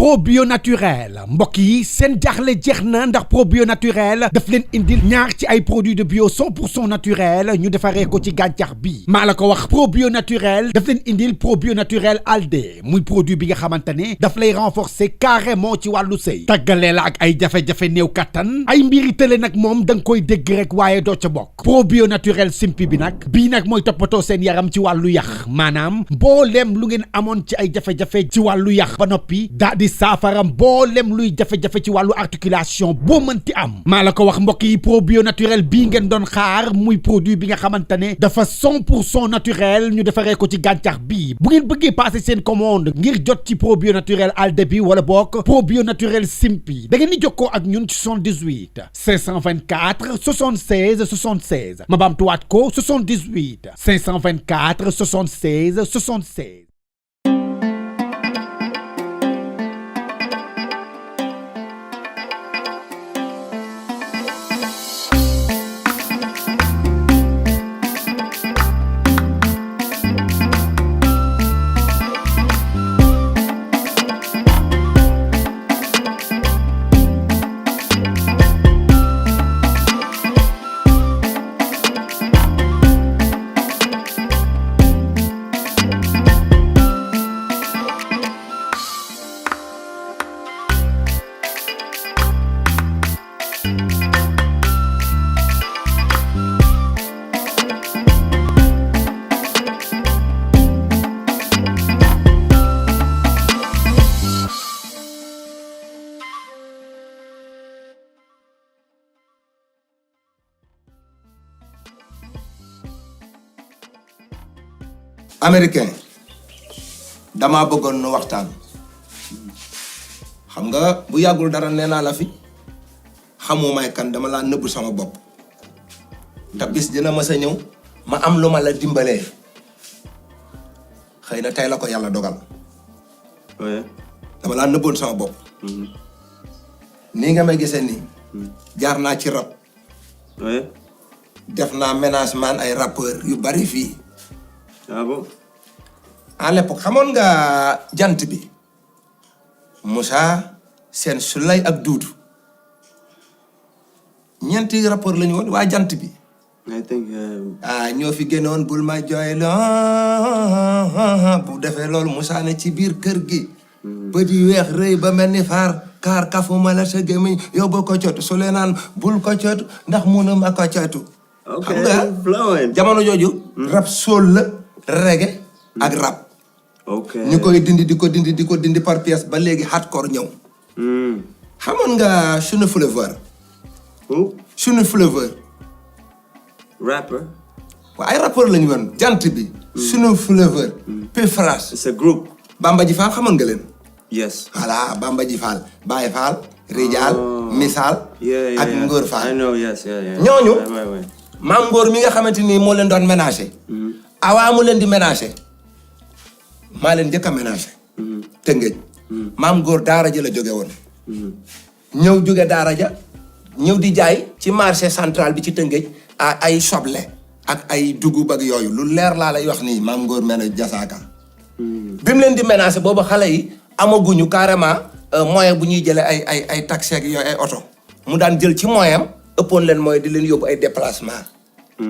probio naturel mbokk yi seen jaaxle jeex na ndax probio naturel daf leen indil ñaar ci ay produits de bio 100% naturel ñu defaree ko ci gàncax bi maa la ko wax probio naturel daf leen indil probio naturel alde muy produit bi nga xamante ne daf lay renforcer carrément ci wàllu sëy tàggalee la ak ay jafe-jafe néew kattan ay mbiri tële nag moom da nga koy dégg rek waaye doo ca bokk probio naturel simpi bi nag bii nag mooy toppatoo seen yaram ci wàllu yax maanaam mbooleem lu ngeen amoon ci ay jafe-jafe ci wàllu yax ba noppi daa di saafara mbooleem luy jafe-jafe ci wàllu articulation boo mënti am maa la ko wax mbokk yi probio naturel bii ngeen doon xaar muy produit bi nga xamante ne dafa 100% naturel ñu defaree ko ci gàncax bii bu ngeen bëggee passer seen commande ngir jot ci probio naturel alde bi wala bokk probio naturel simpi da ngeen di jokkoo ak ñun ci 78 524 76 76 ma baamtuwaat ko 78 524 76 76. américain damaa bëggoon nu waxtaan xam nga bu yàggul dara nee naa la fi xamoo may kan dama laa nëbb sama bopp te bis dina ma sa ñëw ma am lu ma la dimbalee xëy na tey la ko yàlla dogal dama laa nëbboon sama bopp nii nga may gisee nii jaar naa ci rap def naa ménagement ay rappeur yu bari fii ah bon à l'époque xamoon nga jant bi Moussa Sène Souley ak Doudou ñeenti rapport la ñu woon waa jant bi I think ñoo fi génnoon bul ma jooy la bu defee loolu Moussa ne ci biir kër gi bët yi weex rëy ba mel ni faar kaar kafuma la sa gémmiñ yow boo ko cootu su lee naan bul ko cootu ndax munuma ko cootu xam nga jamono jooju rap soul la reggae ak rap ñu koy dindi di ko dindi par pièce ba léegi hardcore ñëw xamoon nga Sunu Flavour Sunu Flavour rapper waaw ay rappeur lañu woon jant bi Sunu Flavour Pifras it's a group Bamba Ji Fall xamoon nga leen yes voilà Bamba Ji Fall Baye Fall Rijal Misal ak Ngor Fall I know yes ñooñu maam Ngor mi nga xamante ni moo leen doon ménager awaa mu leen di ménager maa leen njëkk a ménager Tëngéej maam Ngor daara ja la jóge woon ñëw jóge daara ja ñëw di jaay ci marché central bi ci Tëngéej ay soble ak ay dugub ak yooyu lu leer laa lay wax nii maam Ngor mel na jasaaka bi mu leen di ménager boobu xale yi amaguñu carrément moyen bu ñuy jëlee ay taxi ak yooyu ay oto mu daan jël ci moyen ëppoon leen mooy di leen yóbbu ay déplacement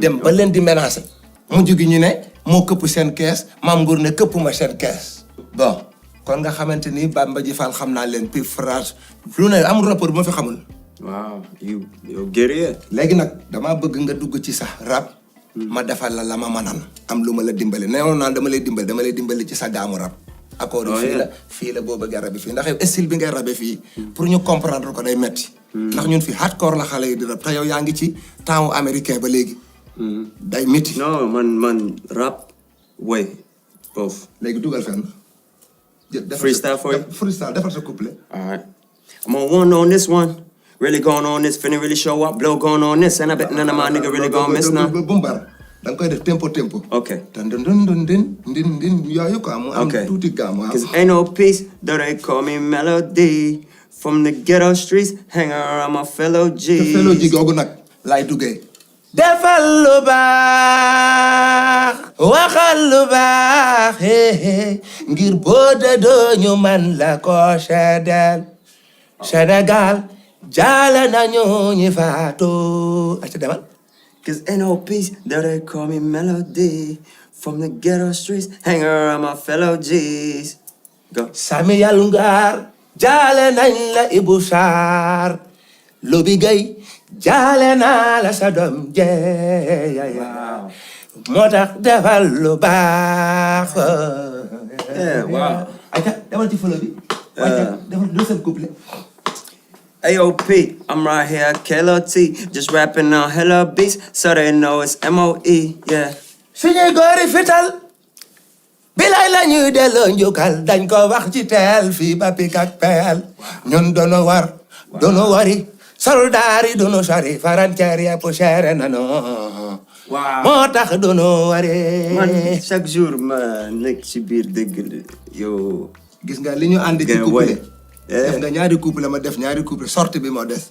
dem ba leen di menacer mujj gi ñu ne moo këpp seen kees maam Ngor ne këpp ma seen kees bon kon nga xamante ni Bamba Ji Fall xam naa leen puis phrase lu ne amul rapport bu ma fi xamul waaw yow guerrier léegi nag damaa bëgg nga dugg ci sax rap ma defal la ma manan am lu ma la dimbale neewoon naan dama lay dimbali ci sa gaamu rap accord yi fii la boo bëggee rabe fii ndax yow style bi ngay rabe fii pour ñu comprendre ko day metti ndax ñun fii hardcore la xale yi di rap te yow yaa ngi ci temps américain ba léegi day metti non man rap way both léegi dugal fenn freestyle for you freestyle defal sa couplet alright I'm on this one really going on this finna really show up blow going on this and I bet none of my nigga really gonna miss now bumbar da nga koy def tempo okay din yooyu quoi mu am tuuti gaam waaw cause ain't no peace though they call me Melody from the ghetto streets hang around my fellow G's te fellow G googu nag laay duggee defal lu baax waxal lu baax ngir boo dëddoo ñu man la ko seedeel Sénégal jaale nañu ñi faatu aca demal Cause ain't no peace, though they call me Melody. From the ghetto streets, hang around my fellow G's. Go. Sami Yalungar jaale nañ la Ibu Sarr Lobi Gay jaale naa la sa doom jee moo tax defal lu baax wow. ayca demal ci folo bi ayca defal deuxième couplet AOP, I'm right here at KLOT. Just rapping on hella beats, so they know it's MOE, yeah. suñuy góori fital bilay la ñuy delloo njukkal dañ ko wax ci teel fii ba pik ak peel ñun dono war dono wari soldaar yi dono sori frontière yëpp seere nanu moo tax dono wari Man, chaque jour ma nekk ci biir dëgg yow. gis nga li ñu ànd ci couple def nga ñaari couple ma def ñaari couple sortie bi moo des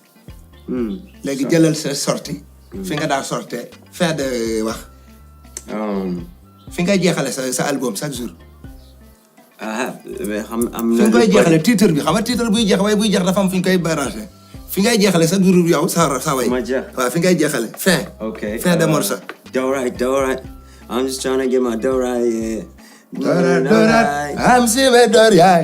léegi jëlal sa sortie fi nga daa sorte fin de wax fi ngay jeexale sa album chaque jour mais xam am fi nga koy jeexale titre bi xam nga titre buy jeex waaye buy jeex dafa am fi ñu koy branché fi ngay jeexale sa jour yow sa way waaw fi ngay jeexale fin fin de morceau dough right I'm just trying to get my dough right, yeah. I'm Sime Doria.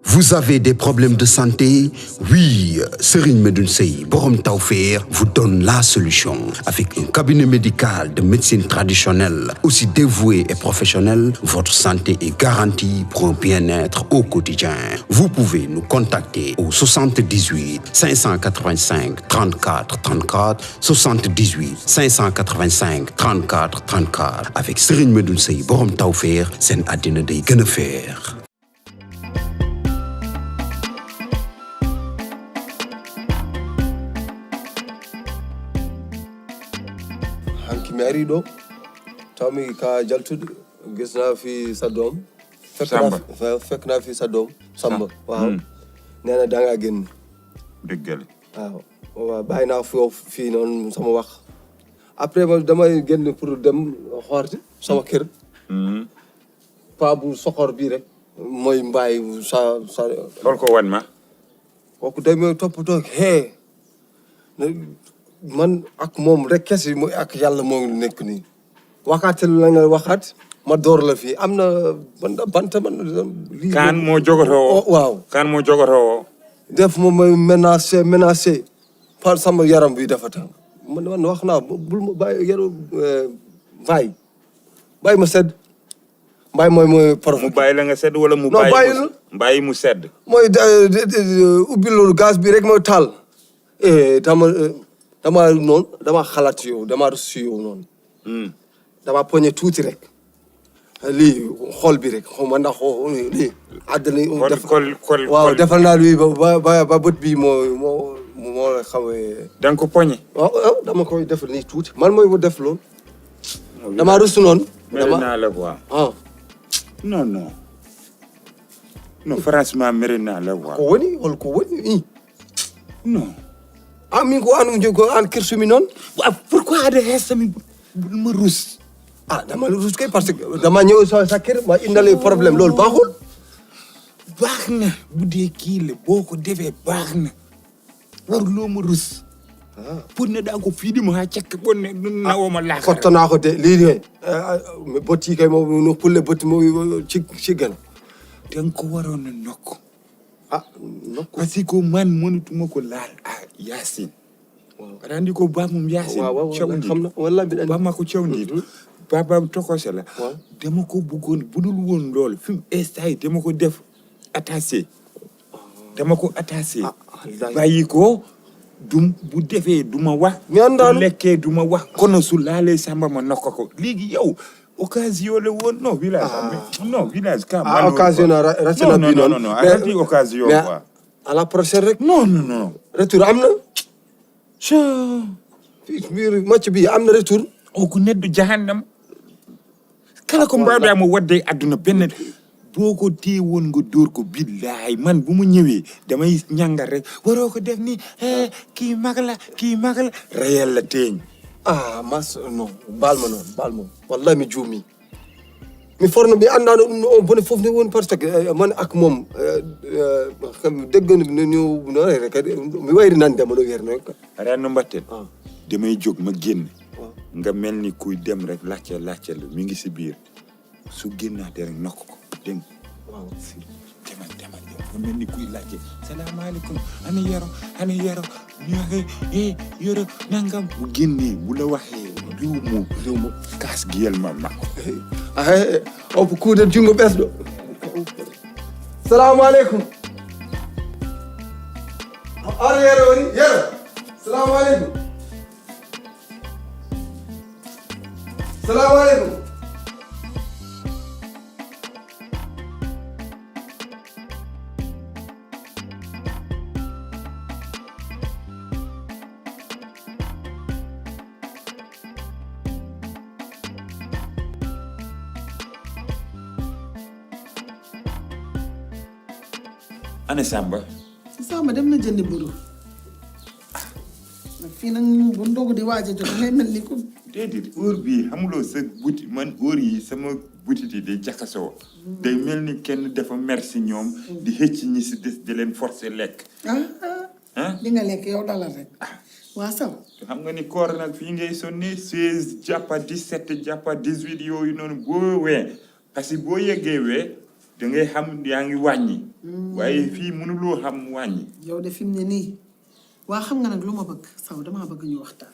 Vous avez des problèmes de santé? Oui, Serigne Medoune Sey Borom Tawfeex vous donne la solution. Avec un cabinet médical de médecine traditionnelle, aussi dévoué et professionnel, votre santé est garantie pour un bien-être au quotidien. Vous pouvez nous contacter au 78 585 34 34, 78 585 34 34. Avec Serigne Medoune Sey Borom Tawfeex, seen àddina day gën a feex. Mary do tawmi ka jaltude gis naa fi sa doom fekk naa fi sa doom Samba waaw nee na dangaa génn dëggal waaw bàyyi naa fii noonu sama wax après ma damay génn pour dem xoorti sama kër pa bu soxor bii rek mooy mbaay sa xool ko wan ma kooku day mooy toppatoo man ak moom rek kese mooy ak yàlla moo nekk nii waxaatal la nga waxaat ma door la fii am na banta man kan moo jogatoo waaw kan moo jogatoo def moom mooy menacé par sama yaram bi dafa tàng man wax naa bul ma bàyyi yaru bàyyi ma sedd mbaay mooy provoqué mu bàyyi la nga sedd wala mu bàyyi mu sedd mooy ubbi loolu gaz bi rek mooy taal dama xalaat yow dama reçu yow noonu dama poñe tuuti rek lii xool bi rek xaw ma ndax lii àddina waaw defal naa lii ba bët bi moo xawee da nga ko poñe waaw dama koy def nii tuuti man mooy def loolu dama reçu noonu mere naa la quoi non franchement mere naa la quoi ko woni non min ko an kersumi noon pourquoi ada hesami ma rus dama rus kay parce que dama ñëw sa kër ma indale problème loolu baax na bu dee kii la boo ko defee baax na waruloo ma rus pour ne daa ko fii di ma cekk bon ne nawoo ma laax fotto naa ko de lii de bët yi kay moom no pulle bët moo ci gën danga ko waroon a nokk parce que man mënatuma ko laal Yacine randi ko ba moom Yacine xam na wala bi ba ma ko caw ndiit babam tokose la dama ko bëggoon budul woon loolu fi mu estay dama ko def attaché bàyyi ko bu defee du ma wax bu lekkee du ma wax kono su laalee Samba ma nokk ko léegi yow occasion le woon non village ka occasion racina bi non arrêtez occasion quoi à la prochaine rek non retour am na biir match bi am na retour o ku neddu jahannam kala ko mbawɗa mo wadde aduna benn boo ko téye woon nga dóor ko billaay man bu mu ñëwee damay ñàngal rek waroo ko def ni kii mag la reyal la teeñ mas non baal ma wallahi mi juumi mi forno mi anndaano ɗum no on bone fof ne woni par ce que man ak moom deggani ñu no rek mi wayri nandema no wiyerno ren no mbatten damay jóg ma génn nga mel ni kuy dem rek lacce la mi ngi si biir su génnaatee rek nokk ko dégg waaw si demal yow nga mel ni kuy lacce salaamaaleykum ana Yoro ñu waxe Yoro nangam bu génnee bu la waxee diw mu kaas giyel ma o ko kuude jungo ɓesɗo salamu aleykum ar Yoro woni Yoro salamu aleykum salamu aleykum ana Samba dem na jëndi buru fii nag bu ndogu di waaj a jot ngay mel ni ko déedéet heure bii xamuloo sa buti man heure yi sama butit yi day jaxasoo day mel ni kenn dafa merci ñoom di xëcc ñi si des di leen forcer lekk di nga lekk yow dalal rek waa saw xam nga ni koor nag fii ngay sonni 16 jàppa 17 jàppa 18 yooyu noonu boo wee parce que boo yeggee wee da ngay xam yaa ngi wàññi waaye fii mënuloo xam wàññi yow de fi mu ne nii waa xam nga nag lu ma bëgg saw damaa bëgg ñu waxtaan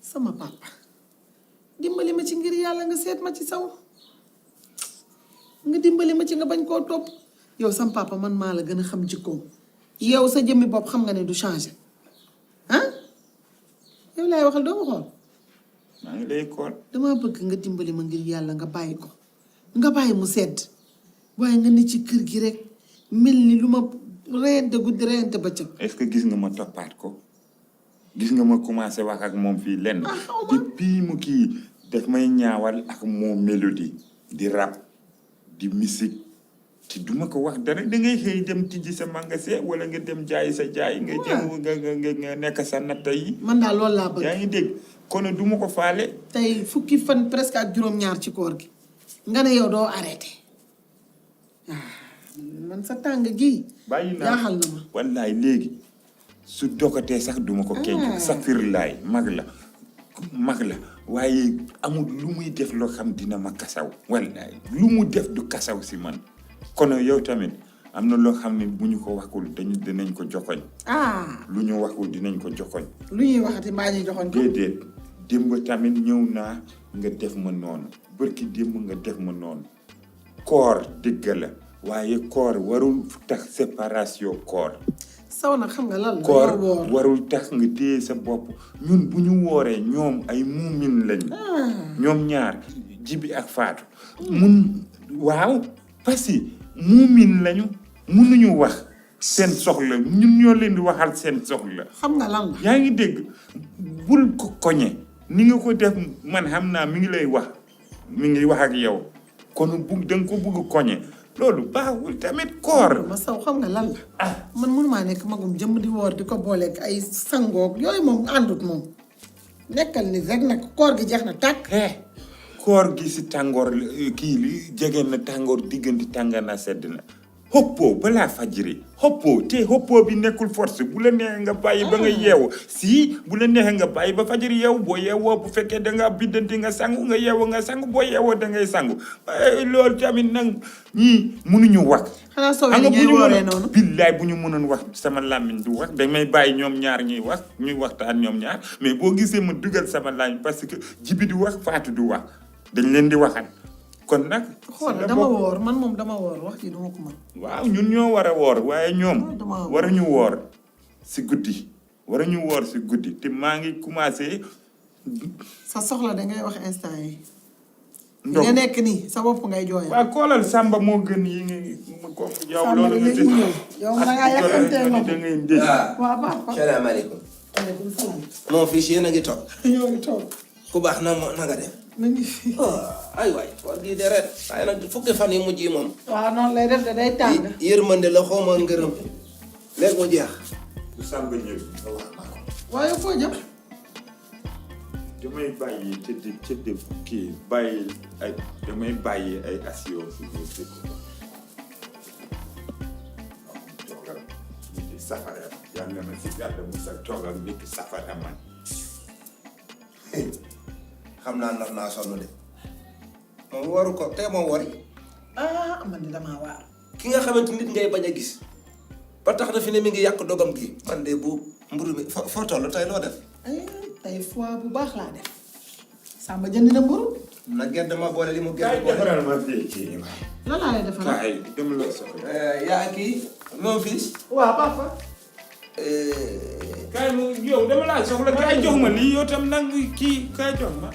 sama papa dimbali ma ci ngir yàlla nga seet ma ci saw nga dimbali ma ci nga bañ koo topp yow sama papa man maa la gën a xam jikkoom yow sa jëmmi bopp xam nga ne du changé yow laay waxal doo ma xool maa ngi lay kool damaa bëgg nga dimbali ma ngir yàlla nga bàyyi ko nga bàyyi mu sedd waaye nga ne ci kër gi rek mel ni lu ma reyante guddi reyante bëccëg. est-ce que gis nga ma toppaat ko gis nga ma commencé wax ak moom fii lenn depuis mu kii daf may ñaawal ak moom mélodie di rap di musique te duma ko wax dara da ngay xëy dem tijji sa magasin wala nga dem jaay sa jaay nga jëm nga nekk sa natta yi man daal loolu laa bëgg yaa ngi dégg kon duma ko faale tey fukki fan presque ak juróom-ñaar ci koor gi nga ne yow doo arrêté man sa tàng gi bàyyi naa jaaxal na ma wallaay léegi su dogatee sax duma ko kenn safir laay mag la waaye amul lu muy def loo xam dina ma kasaw wallaay lu mu def du kasaw si man kono yow tamit am na loo xam ne bu ñu ko waxul dinañ ko joxoñ lu ñu waxul dinañ ko joxoñ lu ñuy waxati mbaa ñuy joxoñ ko déedéet démb tamit ñëw naa nga def ma noonu bërki démb nga def ma noonu koor dëgg la waaye koor warul tax séparation koor saw nag xam nga lan la koor warul tax nga téye sa bopp ñun bu ñu wooree ñoom ay muumin lañ ñoom ñaar Jibi ak Faatu waaw parce que muumin lañu mënuñu wax seen soxla ñun ñoo leen di waxal seen soxla xam nga lan la yaa ngi dégg bul ko koñe ni nga ko def man xam naa mi ngi wax ak yow kon danga ko bugg koñe loolu baaxul tamit koor ma saw xam nga lan la man mënumaa nekk magum jëmm di woor di ko booleeg ay sangoog yooyu moom àndut moom nekkal ni rek nag koor gi jeex na tàkk koor gi si tàngoor kii li jege na tàngoor diggante tàngoor na sedd na hoppoo balaa fajiri hoppoo bi nekkul force bu la neexee nga bàyyi ba nga yeewu bu la neexee nga bàyyi ba fajiri yeewu boo yeewoo bu fekkee da nga biddanti nga sangu nga yeewu nga sangu boo yeewoo da ngay sangu loolu tamit nag ñii mënuñu wax xanaa soo ñooy wooree noonu billaay bu ñu mënoon wax sama làmmiñ du wax damay bàyyi ñoom ñaar ñuy waxtaan ñoom ñaar mais boo gisee ma dugal sama làmmiñ parce que Jibi du wax Faatu du wax dañ leen di waxat kon nag xool dama woor man moom dama woor wax ji dama ko mën waaw ñun ñoo war a woor waaye ñoom waruñu woor si guddi te maa ngi commencé sa soxla da ngay wax instant yi nga nekk nii sa bopp ngay jooyal waaw koolal Samba moo gën yi nga ko yow loolu nga dégg yow da ngaa yàqantee moom da ngay dégg waaw papa salaamaaleykum aleykum salaam mon fils yéen a ngi toog ñoo ngi toog ku baax na nga def mu ngi fi. ay waay war lii de ren waaye nag fukki fan yi mujj yi moom waaw noonu lay def de day tàng. yërmande la xawma ngërëm léegi mu jeex bu sàmba ñëw nga wax ma ko waaye foo jëm. damay bàyyi tëdd kii bàyyi ay damay bàyyi ay assurance si biir dëkk ba toogal nit ki safara yàlla na si yàlla musal toogal nit ki safara man xam naa nar naa sonn de moom waru ko te moom wari man de damaa waar. ki nga xamante nit ngay bañ a gis ba tax na fi ne mi ngi yàq dogam gi man de bu mburu mi foo toll tey loo def tey fois bu baax laa def. Samba jënd na mburu. na gedd ma boole li mu kaay gedd boole defaral ma fii kii waay lan laa lay defal. kaay dama la soxla yaa kii mon fils waaw papa. kaay mu yow dama laa soxla kaay jox ma lii yow tam nang kii kaay jox ma